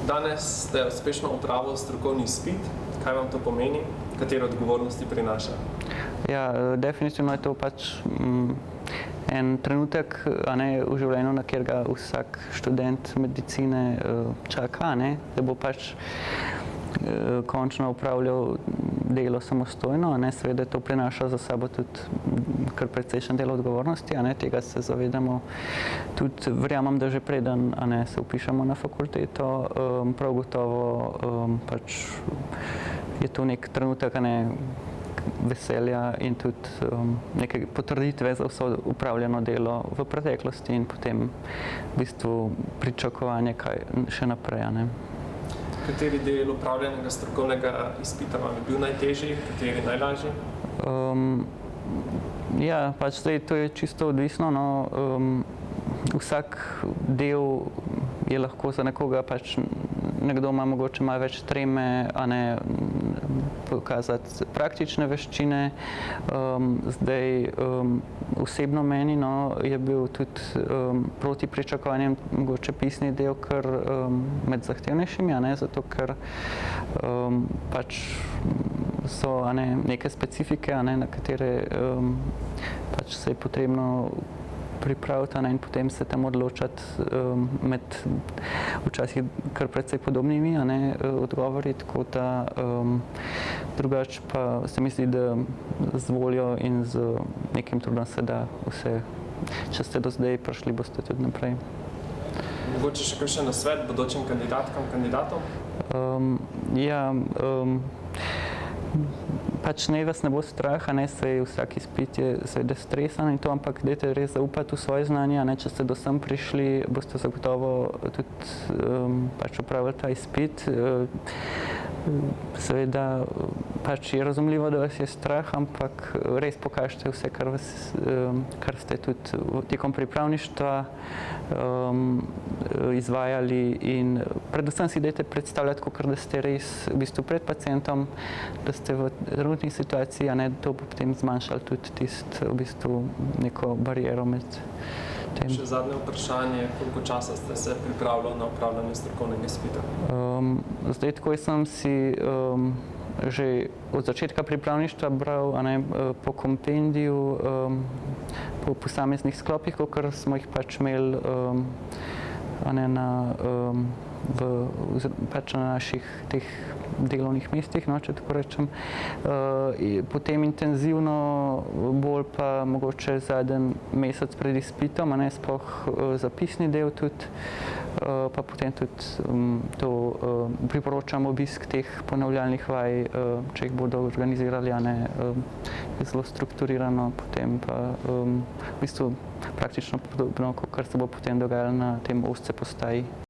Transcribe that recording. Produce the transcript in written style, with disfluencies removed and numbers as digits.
Danes ste uspešno opravili strokovni izpit. Kaj vam to pomeni? Katere odgovornosti prinaša? Ja, definitivno je to en trenutek v življenju, na katerega vsak študent medicine čaka, da bo končno opravljal delo samostojno. Seveda to prinaša za sabo tudi kar precejšen del odgovornosti, tega se zavedamo. Tudi verjamem, da že preden se vpišemo na fakulteto, prav gotovo je to nek trenutek veselja in tudi neke potrditve za vso upravljeno delo v preteklosti in potem v bistvu pričakovanje, kaj še naprej. Kateri del upravljenega strokovnega izpita vam je bil najtežji, kateri najlažji? Ja, zdaj to je čisto odvisno. Vsak del je lahko za nekoga, nekdo ima mogoče malo več treme, pokazati praktične veščine. Zdaj osebno meni je bil tudi proti pričakovanjem mogoče pisni del kar med zahtevnejšimi, zato ker so neke specifike, na katere se je potrebno pripraviti in potem se tam odločati med včasih kar precej podobnimi odgovori, tako da drugače pa se mi zdi, da z voljo in z nekim trudom se da vse. Če ste do zdaj prišli, boste tudi naprej. Mogoče še kakšen nasvet bodočim kandidatkam, kandidatom? Ja, naj vas ne bo strah, saj vsak izpit je seveda stresan in to, ampak dajte res zaupati v svoje znanje, če ste do sem prišli, boste zagotovo tudi opravili ta izpit. Seveda je razumljivo, da vas je strah, ampak res pokažite vse, kar ste tudi tekom pripravništva izvajali in predvsem si dajte predstavljati, kakor da ste res v bistvu pred pacientom, da ste v trenutni situaciji, to bo potem zmanjšalo tudi tisto v bistvu neko bariero med tem. Še zadnje vprašanje, koliko časa ste se pripravljali na opravljanje strokovnega izpita? Zdaj, takoj sem si že od začetka pripravništva bral po kompendiju, po posameznih sklopih, kakor smo jih imeli na naših teh delovnih mestih, če tako rečem. Potem intenzivno, bolj pa mogoče zadnji mesec pred izpitom, sploh zapisni del tudi, pa potem tudi to priporočam obisk teh ponavljalnih vaj, če jih bodo organizirali, zelo strukturirano, potem pa v bistvu praktično podobno, kar se bo potem dogajalo na tem OSCE postaji.